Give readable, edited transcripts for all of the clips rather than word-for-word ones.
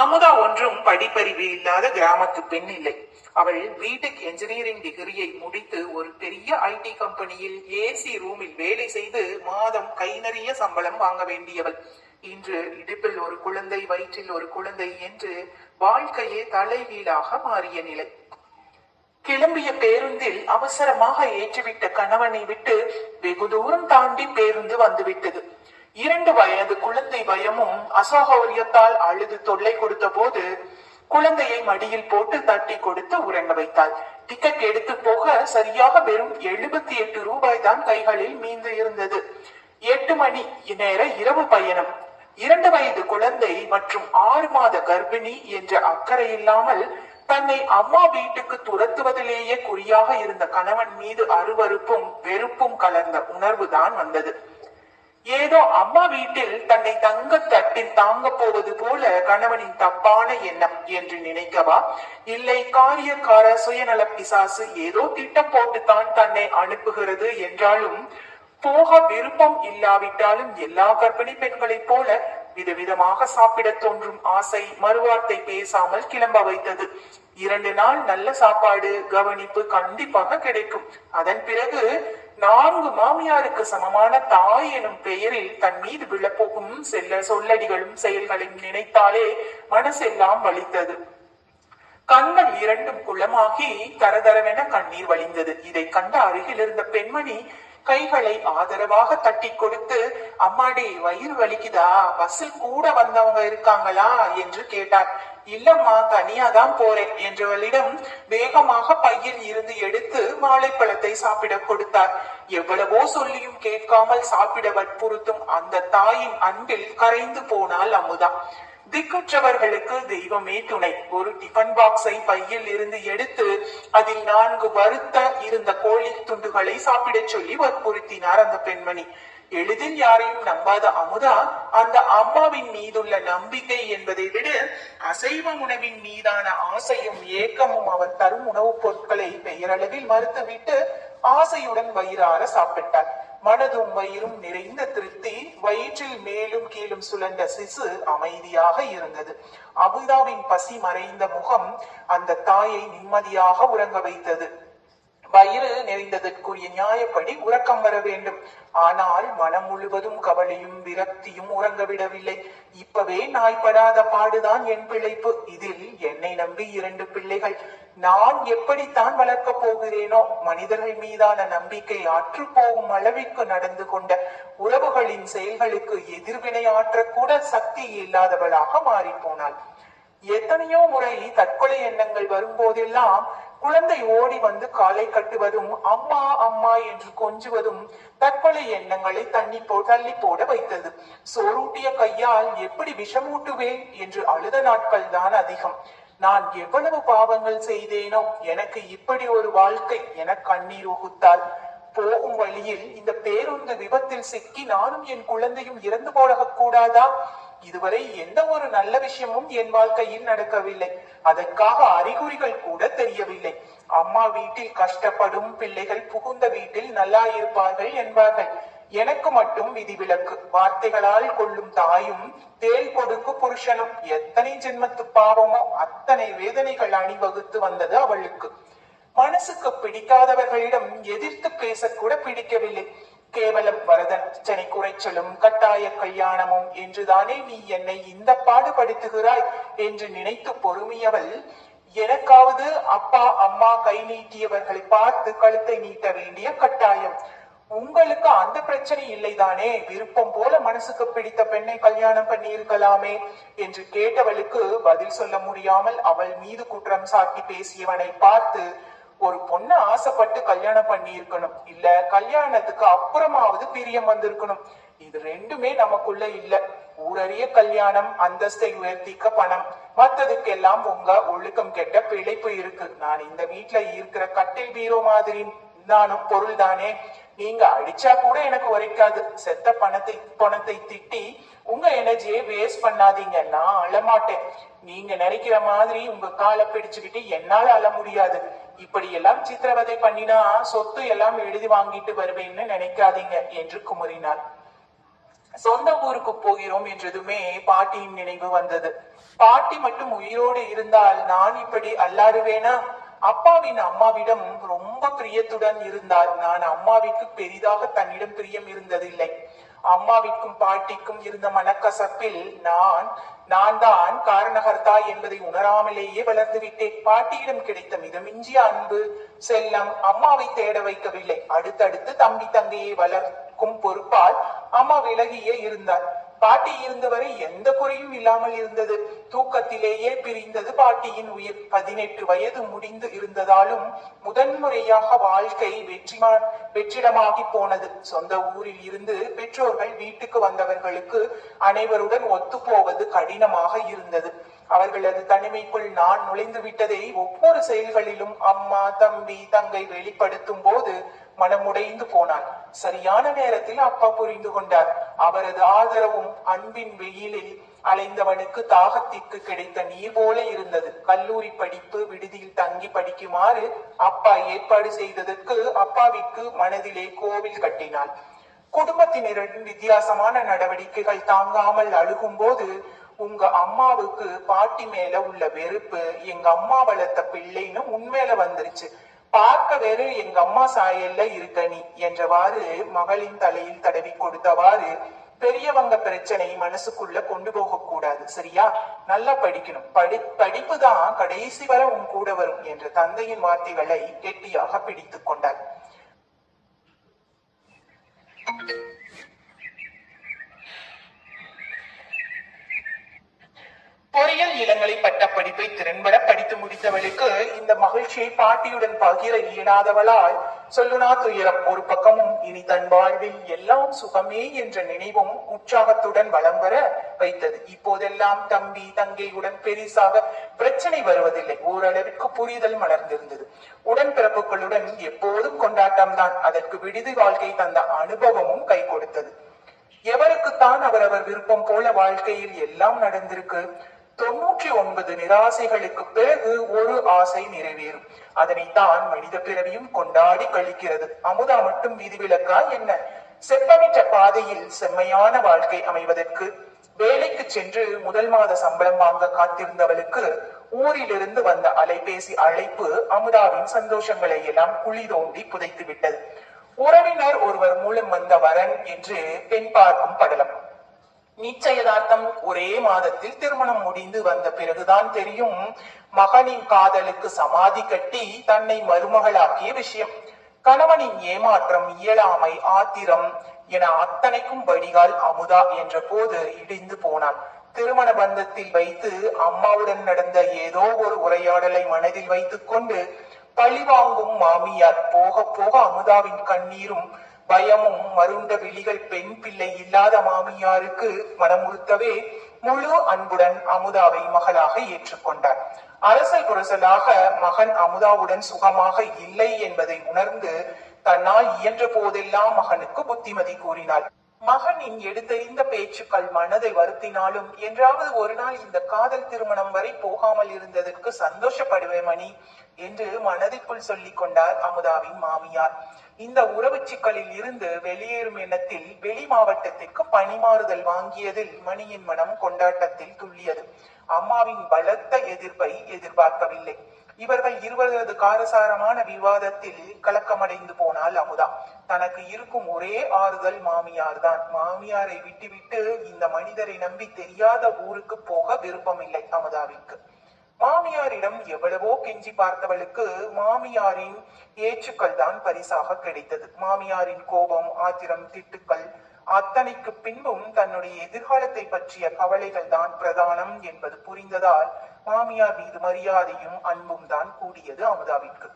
அமுதா ஒன்றும் படிப்பறிவு இல்லாத கிராமத்து பெண் இல்லை. அவள் பிடெக் என்ஜினியரிங் டிகிரியை முடித்து ஒரு பெரிய ஐடி கம்பெனியில் ஏசி ரூமில் வேலை செய்து மாதம் கை நிறைய சம்பளம் வாங்க வேண்டியவள். இன்று இடுப்பில் ஒரு குழந்தை, வயிற்றில் ஒரு குழந்தை என்று வாழ்க்கையே தலைகீழாக மாறிய நிலை. கிளம்பிய பேருந்தில் அவசரமாக ஏற்றிவிட்ட கணவனை விட்டு வெகு தூரம் தாண்டி பேருந்து வந்துவிட்டது. 2 வயது குழந்தை பயமும் அசௌகரியத்தால் அழுது தொல்லை கொடுத்த போது குழந்தையை மடியில் போட்டு தட்டி கொடுத்து உறங்க வைத்தாள். டிக்கெட் எடுத்து போக சரியாக வெறும் 78 ரூபாய் தான் கைகளில் மீந்து இருந்தது. 8 மணி நேர இரவு பயணம். 2 வயது குழந்தை மற்றும் 6 மாத கர்ப்பிணி என்ற அக்கறை இல்லாமல் தன்னை அம்மா வீட்டுக்கு துரத்துவதிலேயே குறியாக இருந்த கணவன் மீது அருவருப்பும் வெறுப்பும் கலர்ந்த உணர்வு தான் வந்தது. ஏதோ அம்மா வீட்டில் தன்னை தங்க தட்டில் தாங்க போவது போல கணவனின் தப்பான எண்ணம் என்று நினைக்கவா, இல்லை காரியக்கார சுயநல பிசாசு ஏதோ திட்டம் போட்டுத்தான் தன்னை அனுப்புகிறது என்றாலும் போக விருப்பம் இல்லாவிட்டாலும் எல்லா கர்ப்பிணி பெண்களைப் போல விதவிதமாக சாப்பிட தோன்றும் ஆசை மறுவார்த்தை பேசாமல் கிளம்ப வைத்தது. 2 நாள் நல்ல சாப்பாடு கவனிப்பு கண்டிப்பாக கிடைக்கும். அதன் பிறகு 4 மாமியாருக்கு சமமான தாய் எனும் பெயரில் தன் மீது விழப்போகும் சொல்லடிகளும் செயல்களையும் நினைத்தாலே மனசெல்லாம் வலித்தது. கண்கள் 2ம் குளமாகி தரதரவென கண்ணீர் வழிந்தது. இதை கண்ட அருகில் இருந்த பெண்மணி கைகளை ஆதரவாக தட்டி கொடுத்து, அம்மாடி வயிறு வலிக்குதா, பஸ்ஸில் கூட வந்தவங்க இருக்காங்களா என்று கேட்டார். இல்லம்மா, தனியாதான் போறேன் என்றவளிடம் வேகமாக பையில் இருந்து எடுத்து வாழைப்பழத்தை சாப்பிட கொடுத்தார். எவ்வளவோ சொல்லியும் கேட்காமல் சாப்பிட வற்புறுத்தும் அந்த தாயின் அன்பில் கரைந்து போனாள் அமுதா. திக்குற்றவர்களுக்கு தெய்வமே துணை. ஒரு டிஃபன் பாக்ஸை பையில் இருந்து எடுத்து அதில் 4 வறுத்த இருந்த கோழி துண்டுகளை சாப்பிட சொல்லி வற்புறுத்தினார் அந்த பெண்மணி. எளிதில் யாரையும் நம்பாத அமுதா அந்த அம்மாவின் மீதுள்ள நம்பிக்கை என்பதை விட அசைவ உணவின் மீதான ஆசையும் ஏக்கமும் அவன் தரும் உணவுப் பொருட்களை பெயரளவில் மறுத்துவிட்டு ஆசையுடன் வயிறார சாப்பிட்டார். மனதும் வயிறும் நிறைந்த திருப்தி. வயிற்றில் மேலும் கீழும் சுழன்ற சிசு அமைதியாக இருந்தது. அமுதாவின் பசி மறைந்த முகம் அந்த தாயை நிம்மதியாக உறங்க வைத்தது. வயிறு நிறைந்ததற்குரிய நியாயப்படி உறக்கம் வர வேண்டும். ஆனால் மனம் முழுவதும் கவலையும் விரக்தியும் உறங்கவிடவில்லை. இப்பவே நாய்படாத பாடுதான் என் பிழைப்பு. இதில் என்னை நம்பி 2 பிள்ளைகள். நான் எப்படித்தான் வளர்க்க போகிறேனோ. மனிதர்கள் மீதான நம்பிக்கை அற்று போகும் அளவிற்கு நடந்து கொண்ட உறவுகளின் செயல்களுக்கு எதிர்வினை ஆற்றக்கூட சக்தி இல்லாதவளாக மாறி போனாள். எத்தனையோ முறை தற்கொலை எண்ணங்கள் வரும்போதெல்லாம் குழந்தை ஓடி வந்து காலை கட்டுவதும் அம்மா அம்மா என்று கொஞ்சுவதும் தற்கொலை எண்ணங்களை தள்ளி போட வைத்தது. சோறூட்டிய கையால் எப்படி விஷமூட்டுவேன் என்று அழுத நாட்கள் தான் அதிகம். நான் எவ்வளவு பாவங்கள் செய்தேனோ, எனக்கு இப்படி ஒரு வாழ்க்கை என கண்ணீர் உகுத்தாள். போகும் வழியில் இந்த பேருந்து விபத்தில் சிக்கி நானும் என் குழந்தையும் இறந்து போடக் கூடாதா? இதுவரை எந்த ஒரு நல்ல விஷயமும் என் வாழ்க்கையில் நடக்கவில்லை. அதற்காக அறிகுறிகள் கூட தெரியவில்லை. அம்மா வீட்டில் கஷ்டப்படும் பிள்ளைகள் புகுந்த வீட்டில் நல்லா இருப்பார்கள் என்பார்கள். எனக்கு மட்டும் விதிவிலக்கு. வார்த்தைகளால் கொள்ளும் தாயும் தேல் கொடுக்கு புருஷனும். எத்தனை ஜென்மத்து பாவமோ அத்தனை வேதனைகள் அணிவகுத்து வந்தது அவளுக்கு. மனசுக்கு பிடிக்காதவர்களிடம் எதிர்த்து பேசக்கூட பிடிக்கவில்லை. கேவலம் வரதட்சணை குறைச்சலும் கட்டாய கல்யாணமும் என்றுதானே நீ என்னை இந்த பாடுபடுத்துகிறாய் என்று நினைத்து பொறுமையவள், எனக்காவது அப்பா அம்மா கை நீட்டியவர்களை பார்த்து கழுத்தை நீட்ட வேண்டிய கட்டாயம். உங்களுக்கு அந்த பிரச்சனை இல்லைதானே? விருப்பம் போல மனசுக்கு பிடித்த பெண்ணை கல்யாணம் பண்ணி இருக்கலாமே என்று கேட்டவளுக்கு பதில் சொல்ல முடியாமல் அவள் மீது குற்றம் சாட்டி பேசியவனை பார்த்து, ஒரு பொண்ணு ஆசைப்பட்டு கல்யாணம் பண்ணி இருக்கணும், இல்ல கல்யாணத்துக்கு அப்புறமாவது பிரியம் வந்திருக்கணும். இது 2மே நமக்குள்ள இல்ல. ஊரறிய கல்யாணம், அந்தஸ்தை உயர்த்திக்க பணம், மத்ததுக்கெல்லாம் உங்க ஒழுக்கம் கெட்ட பிழைப்பு இருக்கு. நான் இந்த வீட்டுல இருக்கிற கட்டில் பீரோ மாதிரி நானும் பொருள் தானே. நீங்க அடிச்சா கூட எனக்கு உரைக்காது. செத்த பணத்தை திட்டி உங்க எனர்ஜியை வேஸ்ட் பண்ணாதீங்க. நான் அழமாட்டேன். நீங்க நினைக்கிற மாதிரி உங்க காலை பிடிச்சுக்கிட்டு என்னால அழ முடியாது. இப்படி எல்லாம் சித்திரவதை பண்ணினா சொத்து எல்லாம் எழுதி வாங்கிட்டு வருவேன்னு நினைக்காதீங்க என்று குமுறினார். சொந்த ஊருக்கு போகிறோம் என்றதுமே பாட்டியின் நினைவு வந்தது. பாட்டி மட்டும் உயிரோடு இருந்தால் நான் இப்படி அல்லாடுவேனா? அப்பாவின் அம்மாவிடம் ரொம்ப பிரியத்துடன் இருந்தார். நான் அம்மாவிற்கு பெரிதாக தன்னிடம் பிரியம் இருந்ததில்லை. அம்மாவிற்கும் பாட்டிக்கும் இருந்த மனக்கசப்பில் நான் தான் காரணகர்த்தா என்பதை உணராமலேயே வளர்ந்து விட்டேன். பாட்டியிடம் கிடைத்த மிதமிஞ்சிய அன்பு செல்லம் அம்மாவை தேட வைக்கவில்லை. அடுத்தடுத்து தம்பி தங்கையை வளர்க்கும் பொறுப்பால் அம்மா விலகியே இருந்தார். பாட்டி இருந்தவரை எந்த குறையும் இல்லாமல் இருந்தது. தூக்கத்திலேயே பிரிந்தது பாட்டியின் உயிர். 18 வயது முடிந்து இருந்ததாலும் முதன்முறையாக வாழ்க்கை வெற்றிடமாகி போனது. சொந்த ஊரில் இருந்து பெற்றோர்கள் வீட்டுக்கு வந்தவர்களுக்கு அனைவருடன் ஒத்து போவது கடினமாக இருந்தது. அவர்களது தனிமைக்குள் நான் நுழைந்து விட்டதை ஒவ்வொரு செயல்களிலும் அம்மா தம்பி தங்கை வெளிப்படுத்தும் போது மனமுடைந்து போனார். சரியான நேரத்தில் அப்பா புரிந்து கொண்டார். அவரது ஆதரவும் அன்பின் வெயிலில் அலைந்தவனுக்கு தாகத்திற்கு கிடைத்த நீர் போல இருந்தது. கல்லூரி படிப்பு விடுதியில் தங்கி படிக்குமாறு அப்பா ஏற்பாடு செய்ததற்கு அப்பாவிற்கு மனதிலே கோவில் கட்டினாள். குடும்பத்தினரின் வித்தியாசமான நடவடிக்கைகள் தாங்காமல் அழுகும் போது, உங்க அம்மாவுக்கு பாட்டி மேல உள்ள வெறுப்பு எங்க அம்மா வளர்த்த பிள்ளைன்னு உண்மையில வந்துருச்சு. பார்க்க வேறு எங்க அம்மா சாயல்ல இருக்க நீ என்றவாறு மகளின் தலையில் தடவி கொடுத்தவாறு, பெரியவங்க பிரச்சனை மனசுக்குள்ள கொண்டு போக கூடாது, சரியா? நல்லா படிக்கணும், படிப்பு தான் கடைசி வரை உன் கூட வரும் என்ற தந்தையின் வார்த்தைகளை கெட்டியாக பிடித்துக் கொண்டார். பொறியியல் இளங்கலை பட்ட படிப்பை திறன்பட படித்து முடித்தவளுக்கு இந்த மகிழ்ச்சியை பாட்டியுடன் பகிர இயலாதவளால் சொல்லுனா துயரம். ஒரு பக்கமும் இனி தன் வாழ்வில் எல்லாம் சுகமே என்ற நினைவும் உற்சாகத்துடன் வலம் வர வைத்தது. இப்போதெல்லாம் தம்பி தங்கையுடன் பெரிசாக பிரச்சனை வருவதில்லை. ஓரளவிற்கு புரிதல் மலர்ந்திருந்தது. உடன்பிறப்புகளுடன் எப்போதும் கொண்டாட்டம்தான். அதற்கு விடுதி வாழ்க்கை தந்த அனுபவமும் கை கொடுத்தது. எவருக்குத்தான் அவரவர் விருப்பம் போல வாழ்க்கையில் எல்லாம் நடந்திருக்கு. 99 நிராசைகளுக்கு பிறகு ஒரு ஆசை நிறைவேறும். அதனைத்தான் மனித பிறவியும் கொண்டாடி கழிக்கிறது. அமுதா மட்டும் விதிவிலக்கா என்ன? செப்பமிட்ட பாதையில் செம்மையான வாழ்க்கை அமைவதற்கு வேலைக்கு சென்று முதல் மாத சம்பளம் வாங்க காத்திருந்தவளுக்கு ஊரிலிருந்து வந்த அலைபேசி அழைப்பு அமுதாவின் சந்தோஷங்களை எல்லாம் குழி தோண்டி புதைத்து விட்டது. உறவினர் ஒருவர் மூலம் வந்த வரன் என்று பெண் பார்க்கும் படலம். நிச்சயதார்த்தம் ஒரே மாதத்தில் திருமணம் முடிந்து வந்த பிறகுதான் தெரியும் மகனின் காதலுக்கு சமாதி கட்டி தன்னை மருமகளாக்கிய விஷயம். கணவனின் ஏமாற்றம், இயலாமை, ஆத்திரம் என அத்தனைக்கும் வடிகால் அமுதா என்ற போது இடிந்து போனான். திருமண பந்தத்தில் வைத்து அம்மாவுடன் நடந்த ஏதோ ஒரு உரையாடலை மனதில் வைத்துக் கொண்டு பழிவாங்கும் மாமியார். போக போக அமுதாவின் கண்ணீரும் பயமும் மருண்ட விழிகள் பெண் பிள்ளை இல்லாத மாமியாருக்கு மனமுறுத்தவே முழு அன்புடன் அமுதாவை மகளாக ஏற்றுக்கொண்டார். அரசல் புரசலாக மகன் அமுதாவுடன் சுகமாக இல்லை என்பதை உணர்ந்து தன்னால் இயன்ற போதெல்லாம் மகனுக்கு புத்திமதி கூறினாள். மகனின் எடுத்தெறிந்த பேச்சுக்கள் மனதை வருத்தினாலும் என்றாவது ஒரு நாள் இந்த காதல் திருமணம் வரை போகாமல் இருந்ததற்கு சந்தோஷப்படுவேன் மணி என்று மனதிற்குள் சொல்லிக் கொண்டார் அமுதாவின் மாமியார். இந்த உறவு சிக்கலில் இருந்து வெளியேறும் எண்ணத்தில் வெளி மாவட்டத்திற்கு பணிமாறுதல் வாங்கியதில் மணியின் மனம் கொண்டாட்டத்தில் துள்ளியது. அம்மாவின் பலத்த எதிர்ப்பை எதிர்பார்க்கவில்லை. இவர்கள் இருவரது காரசாரமான விவாதத்தில் கலக்கமடைந்து போனால் அமுதா. தனக்கு இருக்கும் ஒரே ஆறுதல் மாமியார் தான். மாமியாரை விட்டுவிட்டு இந்த மனிதரை நம்பி தெரியாத ஊருக்கு போக விருப்பமில்லை அமுதாவிற்கு. மாமியாரிடம் எவ்வளவோ கெஞ்சி பார்த்தவளுக்கு மாமியாரின் ஏச்சுக்கள் தான் பரிசாக கிடைத்தது. மாமியாரின் கோபம், ஆத்திரம், திட்டுக்கள் அத்தனைக்கு பின்பும் தன்னுடைய எதிர்காலத்தை பற்றிய கவலைகள் தான் பிரதானம் என்பது புரிந்ததால் மாமியார் மீது மரியாதையும் அன்பும் தான் கூடியது அமுதாவிற்கு.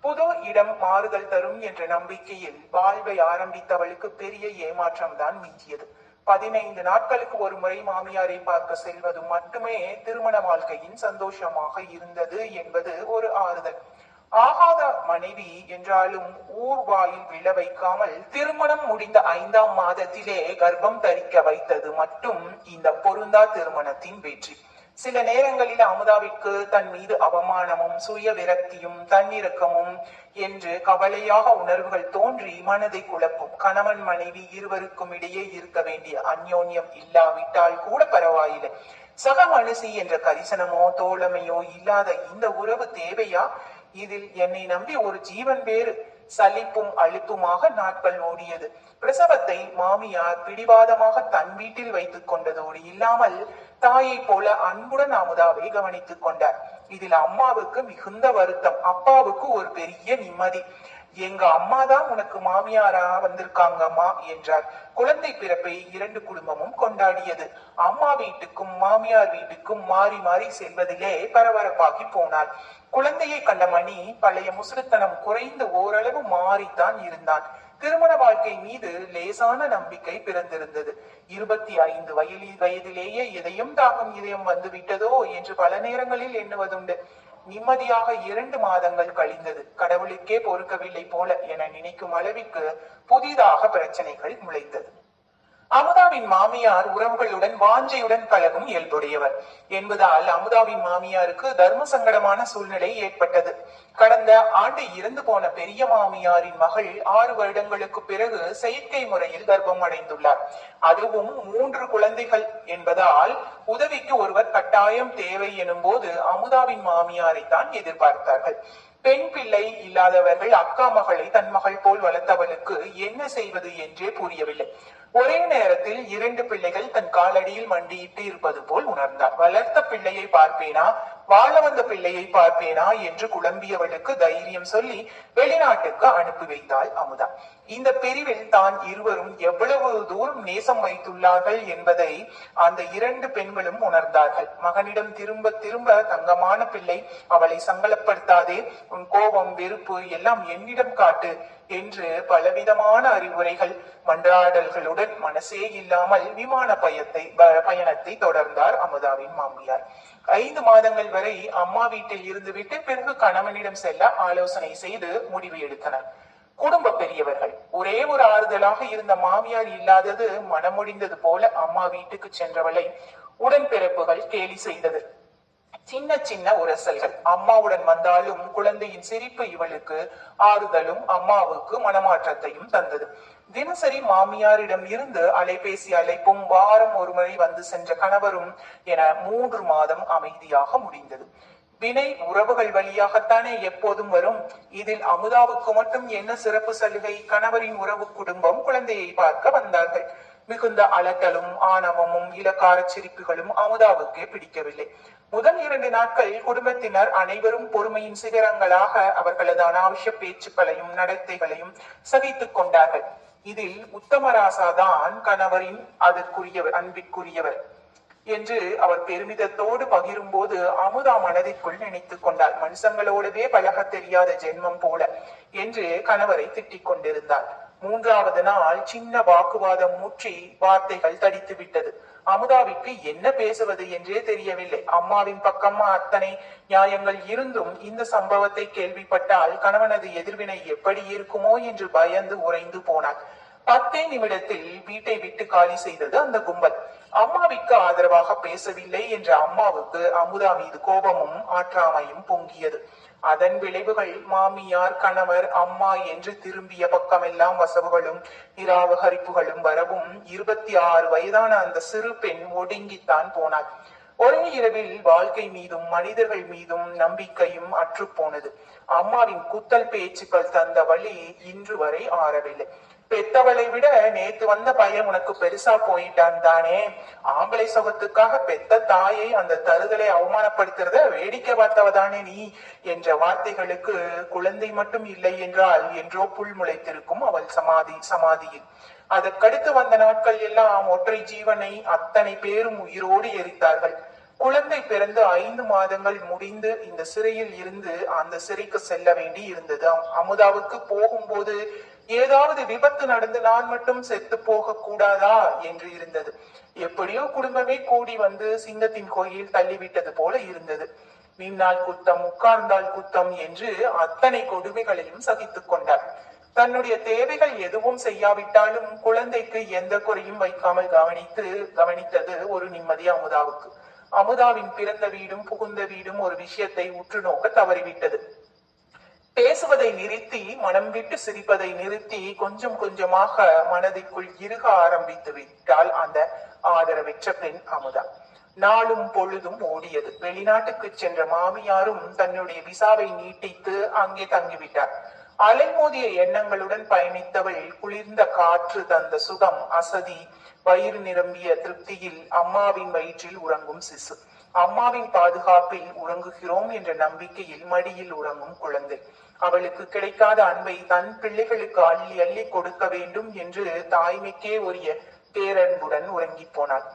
புது இடம் மாறுதல் தரும் என்ற நம்பிக்கையில் வாழ்வை ஆரம்பித்தவளுக்கு பெரிய ஏமாற்றம் தான் மிஞ்சியது. 15 நாட்களுக்கு ஒரு முறை மாமியாரை பார்க்க செல்வது மட்டுமே திருமண வாழ்க்கையின் சந்தோஷமாக இருந்தது என்பது ஒரு ஆறுதல். ஆகாத மனைவி என்றாலும் ஊர்வாயில் விழ வைக்காமல் திருமணம் முடிந்த 5ஆம் மாதத்திலே கர்ப்பம் தரிக்க வைத்தது மட்டும் இந்த பொருந்தா திருமணத்தின் வெற்றி. சில நேரங்களில் அமுதாவிற்கு தன் மீது அவமானமும் சுய விரக்தியும் தன்னிறக்கமும் என்று கவலையாக உணர்வுகள் தோன்றி மனதை குழப்பும். கணவன் மனைவி இருவருக்கும் இடையே இருக்க வேண்டிய அந்யோன்யம் இல்லாவிட்டால் கூட பரவாயில்லை, சக மனுஷி என்ற கரிசனமோ தோழமையோ இல்லாத இந்த உறவு தேவையா? இதில் என்னை நம்பி ஒரு ஜீவன் வேறு. சலிப்பும் அழுப்புமாக நாட்கள் ஓடியது. பிரசவத்தை மாமியார் பிடிவாதமாக தன் வீட்டில் வைத்துக் கொண்டதோடு இல்லாமல் தாயை போல அன்புடன் அமுதாவை கவனித்துக் கொண்டார். இதில் அம்மாவுக்கு மிகுந்த வருத்தம், அப்பாவுக்கு ஒரு பெரிய நிம்மதி. எங்க அம்மாதான் உனக்கு மாமியாரா வந்திருக்காங்கம்மா என்றார். குழந்தை பிறப்பை இரண்டு குடும்பமும் கொண்டாடியது. அம்மா வீட்டுக்கும் மாமியார் வீட்டுக்கும் மாறி மாறி செல்வதிலே பரபரப்பாகி போனாள். குழந்தையை கண்ட மணி பழைய முசுறுத்தனம் குறைந்து ஓரளவு மாறித்தான் இருந்தான். திருமண வாழ்க்கை மீது லேசான நம்பிக்கை பிறந்திருந்தது. 25 வயதிலேயே எதையும் தாங்கும் இதயம் வந்து விட்டதோ என்று பல நேரங்களில் எண்ணுவதுண்டு. நிம்மதியாக 2 மாதங்கள் கழிந்தது. கடவுளுக்கே பொறுக்கவில்லை போல என நினைக்கும் அளவிற்கு புதிதாக பிரச்சனைகள் முளைத்தது. அமுதாவின் மாமியார் உறவுகளுடன் வாஞ்சையுடன் பழகும் இயல்புடையவர் என்பதால் அமுதாவின் மாமியாருக்கு தர்ம சங்கடமான சூழ்நிலை ஏற்பட்டது. கடந்த ஆண்டு இறந்து போன பெரிய மாமியாரின் மகள் 6 வருடங்களுக்கு பிறகு செயற்கை முறையில் கர்ப்பம் அடைந்துள்ளார். அதுவும் 3 குழந்தைகள் என்பதால் உதவிக்கு ஒருவர் கட்டாயம் தேவை எனும் போது அமுதாவின் மாமியாரை தான் எதிர்பார்த்தார்கள். பெண் பிள்ளை இல்லாதவர்கள் அக்கா மகளை தன் மகள் போல் வளர்த்தவளுக்கு என்ன செய்வது என்றே புரியவில்லை. ஒரே நேரத்தில் 2 பிள்ளைகள் தன் காலடியில் மண்டியிட்டு இருப்பது போல் உணர்ந்தார். வளர்த்த பிள்ளையை பார்ப்பேனா, வாழ வந்த பிள்ளையை பார்ப்பேனா என்று குழம்பியவளுக்கு தைரியம் சொல்லி வெளிநாட்டுக்கு அனுப்பி வைத்தாள் அமுதா. இந்த பிரிவில் தான் இருவரும் எவ்வளவு தூரம் நேசம் வைத்துள்ளார்கள் என்பதை அந்த 2 பெண்களும் உணர்ந்தார்கள். மகனிடம் திரும்ப திரும்ப தங்கமான பிள்ளை, அவளை சங்கடப்படுத்தாதே, உன் கோபம் வெறுப்பு எல்லாம் என்னிடம் காட்டு என்று பலவிதமான அறிவுரைகள் மன்றாடல்களுடன் மனசே இல்லாமல் விமான பயணத்தை தொடர்ந்தார் அமுதாவின் மாமியார். 5 மாதங்கள் வரை அம்மா வீட்டில் இருந்துவிட்டு பிறகு கணவனிடம் செல்ல ஆலோசனை செய்து முடிவு எடுத்தனர். குடும்ப பெரியவர்கள். ஒரே ஒரு ஆறுதலாக இருந்த மாமியார் இல்லாதது மனமுடிந்தது போல அம்மா வீட்டுக்கு சென்றவளை உடன்பிறப்புகள் கேலி செய்தது. சின்ன சின்ன உரசல்கள். அம்மாவுடன் வந்தாலும் குழந்தையின் சிரிப்பு இவளுக்கு ஆறுதலும் அம்மாவுக்கு மனமாற்றத்தையும் தந்தது. தினசரி மாமியாரிடம் இருந்து அலைபேசி அழைப்பும் வாரம் ஒரு முறை வந்து சென்ற கணவரும் என 3 மாதம் அமைதியாக முடிந்தது. வினை உறவுகள் வழியாகத்தானே எப்போதும் வரும். இதில் அமுதாவுக்கு மட்டும் என்ன சிறப்பு சலுகை? கணவரின் உறவு குடும்பம் குழந்தையை பார்க்க வந்தார்கள். மிகுந்த அலட்டலும் ஆணவமும் இலக்கார சிரிப்புகளும் அமுதாவுக்கே பிடிக்கவில்லை. முதல் 2 நாட்கள் குடும்பத்தினர் அனைவரும் பொறுமையின் சிகரங்களாக அவர்களது அனாவசிய பேச்சுக்களையும் நடத்தைகளையும் சகித்துக் கொண்டார்கள். இதில் உத்தமராசாதான் கணவரின் அதற்குரியவர், அன்பிற்குரியவர் என்று அவர் பெருமிதத்தோடு பகிரும் போது அமுதா மனதிற்குள் நினைத்துக் கொண்டார். மனுஷங்களோடவே பழக தெரியாத ஜென்மம் போல என்று கணவரை திட்டிக் கொண்டிருந்தார். 3வது நாள் சின்ன வாக்குவாதம் முற்றி வார்த்தைகள் தடித்து விட்டது. அமுதாவிற்கு என்ன பேசுவது என்றே தெரியவில்லை. அம்மாவின் பக்கமா அத்தனை நியாயங்கள் இருந்தும் இந்த சம்பவத்தை கேள்விப்பட்டால் கணவனது எதிர்வினை எப்படி இருக்குமோ என்று பயந்து உறைந்து போனார். 10 நிமிடத்தில் வீட்டை விட்டு காலி செய்தது அந்த கும்பல். அம்மாவிற்கு ஆதரவாக பேசவில்லை என்ற அம்மாவுக்கு அமுதா மீது கோபமும் ஆற்றாமையும் பொங்கியது. அதன் விளைவுகள் மாமியார், கணவர், அம்மா என்று திரும்பிய பக்கமெல்லாம் வசவுகளும் நிராகரிப்புகளும் வரவும் 26 வயதான அந்த சிறு பெண் ஒடுங்கித்தான் போனாள். ஒரே இரவில் வாழ்க்கை மீதும் மனிதர்கள் மீதும் நம்பிக்கையும் அற்று போனது. அம்மாவின் குத்தல் பேச்சுக்கள் தந்த வழி இன்று வரை ஆறவில்லை. பெத்தவளை விட நேத்து வந்த பையன் உனக்கு பெருசா போயிட்டான் தானே, ஆம்பளை சுகத்துக்காக பெத்த தாயை அந்த தருதலை அவமானப்படுத்துறத வேடிக்கை பார்த்தவதானே நீ என்ற வார்த்தைகளுக்கு குழந்தை மட்டும் இல்லை என்றால் என்றோ புல் முளைத்திருக்கும் அவள் சமாதியில். அதற்கடுத்து வந்த நாட்கள் எல்லாம் ஒற்றை ஜீவனை அத்தனை பேரும் உயிரோடு எரித்தார்கள். குழந்தை பிறந்து 5 மாதங்கள் முடிந்து இந்த சிறையில் இருந்து அந்த சிறைக்கு செல்ல வேண்டி இருந்தது. அமுதாவுக்கு போகும்போது ஏதாவது விபத்து நடந்து நான் மட்டும் செத்து போக கூடாதா என்று இருந்தது. எப்படியோ குடும்பமே கூடி வந்து சிங்கத்தின் கோயில் தள்ளிவிட்டது போல இருந்தது. நின்னால் குத்தம், உட்கார்ந்தால் குத்தம் என்று அத்தனை கொடுமைகளையும் சகித்துக் கொண்டார். தன்னுடைய தேவைகள் எதுவும் செய்யாவிட்டாலும் குழந்தைக்கு எந்த குறையும் வைக்காமல் கவனித்தது ஒரு நிம்மதி அமுதாவுக்கு. அமுதாவின் பிறந்த வீடும் புகுந்த வீடும் ஒரு விஷயத்தை உற்று நோக்க தவறிவிட்டது. பேசுவதை நிறுத்தி, மனம் விட்டு சிரிப்பதை நிறுத்தி, கொஞ்சம் கொஞ்சமாக மனதிற்குள் இறுக ஆரம்பித்து விட்டால் அந்த ஆதரவற்ற பெண் அமுதா. நாளும் பொழுதும் ஓடியது. வெளிநாட்டுக்கு சென்ற மாமியாரும் தன்னுடைய விசாவை நீட்டித்து அங்கே தங்கிவிட்டார். அலைமோதிய எண்ணங்களுடன் பயணித்தவள் குளிர்ந்த காற்று தந்த சுகம், அசதி, வயிறு நிரம்பிய திருப்தியில் அம்மாவின் வயிற்றில் உறங்கும் சிசு, அம்மாவின் பாதுகாப்பில் உறங்குகிறோம் என்ற நம்பிக்கையில் மடியில் உறங்கும் குழந்தை. அவளுக்கு கிடைக்காத அன்பை தன் பிள்ளைகளுக்கு அள்ளி அள்ளி கொடுக்க வேண்டும் என்று தாய்மைக்கே உரிய பேரன்புடன் உறங்கி போனாள்.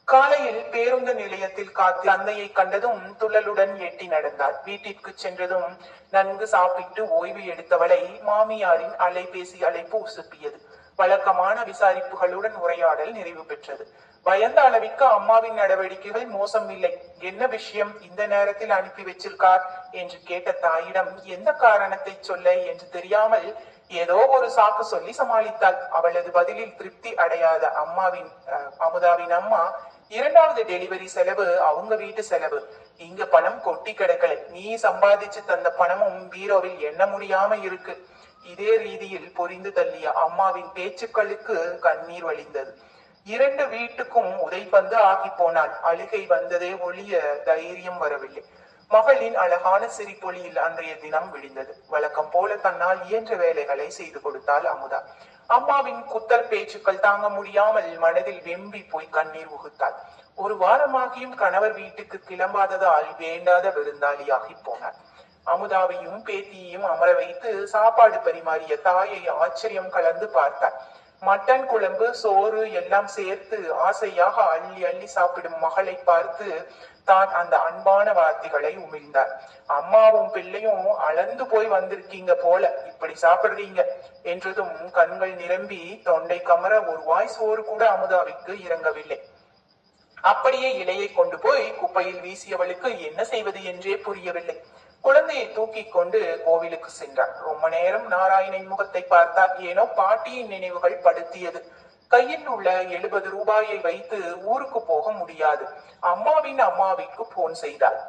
காலையில் பேருந்து நிலையத்தில் காத்து தந்தையை கண்டதும் துள்ளலுடன் எட்டி நடந்தாள். வீட்டிற்கு சென்றதும் நன்கு சாப்பிட்டு ஓய்வு எடுத்தவளை மாமியாரின் அலைபேசி அழைப்பு உசுப்பியது. வழக்கமான விசாரிப்புகளுடன் உரையாடல் நிறைவு பெற்றது. பயந்த அளவிற்கு அம்மாவின் நடவடிக்கைகள் மோசம் இல்லை. என்ன விஷயம் இந்த நேரத்தில் அனுப்பி வச்சிருக்கார் என்று கேட்ட தாயிடம் எந்த காரணத்தை சொல்ல என்று தெரியாமல் ஏதோ ஒரு சாக்கு சொல்லி சமாளித்தாள். அவளது பதிலில் திருப்தி அடையாத அமுதாவின் அம்மா, இரண்டாவது டெலிவரி செலவு அவங்க வீட்டு செலவு, இங்க பணம் கொட்டி கிடக்கல, நீ சம்பாதிச்சு தந்த பணமும் பீரோவில் எண்ண முடியாம இருக்கு. இதே ரீதியில் பொரிந்து தள்ளிய அம்மாவின் பேச்சுக்களுக்கு கண்ணீர் வழிந்தது. இரண்டு வீட்டுக்கும் உதைபந்து ஆகி போனாள். அழுகை வந்ததே ஒழிய தைரியம் வரவில்லை. மகளின் அழகான சிரிப்பொலியில் அன்றைய தினம் விடிந்தது. வழக்கம் போல தன்னால் இயன்ற வேலைகளை செய்து கொடுத்தாள் அமுதா. அம்மாவின் குத்தல் பேச்சுக்கள் தாங்க முடியாமல் மனதில் வெம்பி போய் கண்ணீர் உகுத்தாள். ஒரு வாரமாகியும் கணவர் வீட்டுக்கு கிளம்பாததால் வேண்டாத விருந்தாளியாகி போனாள். அமுதாவையும் பேத்தியையும் அமர வைத்து சாப்பாடு பரிமாறிய தாயை ஆச்சரியம் கலந்து பார்த்தாள். மட்டன் குழம்பு, சோறு எல்லாம் சேர்த்து ஆசையாக அள்ளி அள்ளி சாப்பிடும் மகளை பார்த்து தான் அந்த அன்பான வார்த்தைகளை உமிழ்ந்தார். அம்மாவும் பிள்ளையும் அளந்து போய் வந்திருக்கீங்க போல, இப்படி சாப்பிடுறீங்க என்றதும் கண்கள் நிரம்பி தொண்டை கமர ஒரு வாய் சோறு கூட அமுதாவிற்கு இறங்கவில்லை. அப்படியே இலையை கொண்டு போய் குப்பையில் வீசியவளுக்கு என்ன செய்வது என்றே புரியவில்லை. குழந்தையை தூக்கி கொண்டு கோவிலுக்கு சென்றார். ரொம்ப நேரம் நாராயணின் முகத்தை பார்த்தார். ஏனோ பாட்டியின் நினைவுகள் படுத்தியது. கையில் உள்ள 70 ரூபாயை வைத்து ஊருக்கு போக முடியாது. அம்மாவிற்கு போன் செய்தாள்.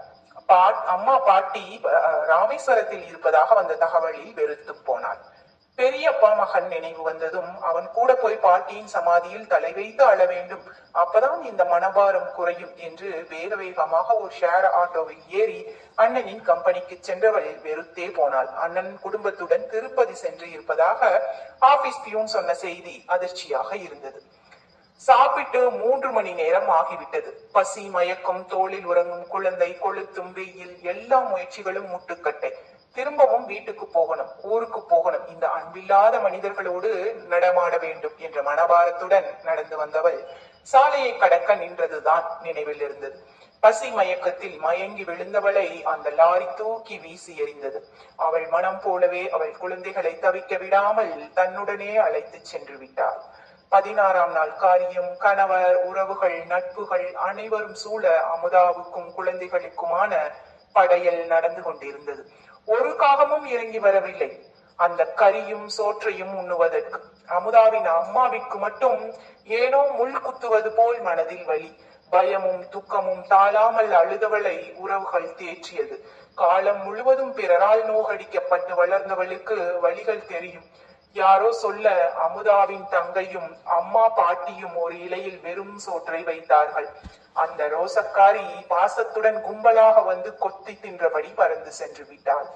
பாட்டி ராமேஸ்வரத்தில் இருப்பதாக வந்த தகவலில் வெறுத்து போனாள். பெரியப்பா மகன் நினைவு வந்ததும் அவன் கூட போய் பாட்டியின் சமாதியில் தலை வைத்து அழ வேண்டும், அப்பதான் இந்த மனபாரம் குறையும் என்று வேக வேகமாக ஒரு ஷேர் ஆட்டோவில் ஏறி அண்ணனின் கம்பெனிக்கு சென்றவள் வெறுத்தே போனாள். அண்ணன் குடும்பத்துடன் திருப்பதி சென்று இருப்பதாக ஆபீஸ் பியூன் சொன்ன செய்தி அதிர்ச்சியாக இருந்தது. சாப்பிட்டு 3 மணி நேரம் ஆகிவிட்டது. பசி, மயக்கம், தோளில் உறங்கும் குழந்தை, கொளுத்தும் வெயில், எல்லா முயற்சிகளும் முட்டுக்கட்டை. திரும்பவும் வீட்டுக்கு போகணும், ஊருக்கு போகணும், இந்த அன்பில்லாத மனிதர்களோடு நடமாட வேண்டும் என்ற மனபாரத்துடன் நடந்து வந்தவள் சாலையை கடக்க நின்றதுதான் நினைவில் இருந்தது. பசி மயக்கத்தில் மயங்கி விழுந்தவளை அந்த லாரி தூக்கி வீசி எறிந்தது. அவள் மனம் போலவே அவள் குழந்தைகளை தவிக்க விடாமல் தன்னுடனே அழைத்து சென்று விட்டாள். 16ஆம் நாள் காரியம், கணவர், உறவுகள், நட்புகள் அனைவரும் சூழ அமுதாவுக்கும் குழந்தைகளுக்குமான படையல் நடந்து கொண்டிருந்தது. ஒரு காகமும் இறங்கி வரவில்லை அந்த கரியும் சோற்றையும் உண்ணுவதற்கு. அமுதாவின் அம்மாவிற்கு மட்டும் ஏனோ முள் குத்துவது போல் மனதில் வலி, பயமும் துக்கமும் தாழாமல் அழுதவளை உறவுகள் தேற்றியது. காலம் முழுவதும் பிறரால் நோகடிக்கப்பட்டு வளர்ந்தவளுக்கு வழிகள் தெரியும். யாரோ சொல்ல அமுதாவின் தங்கையும் அம்மா பாட்டியும் ஒரு இலையில் வெறும் சோற்றை வைத்தார்கள். அந்த ரோசக்காரி பாசத்துடன் கும்பலாக வந்து கொத்தி தின்றபடி பறந்து சென்று விட்டாள்.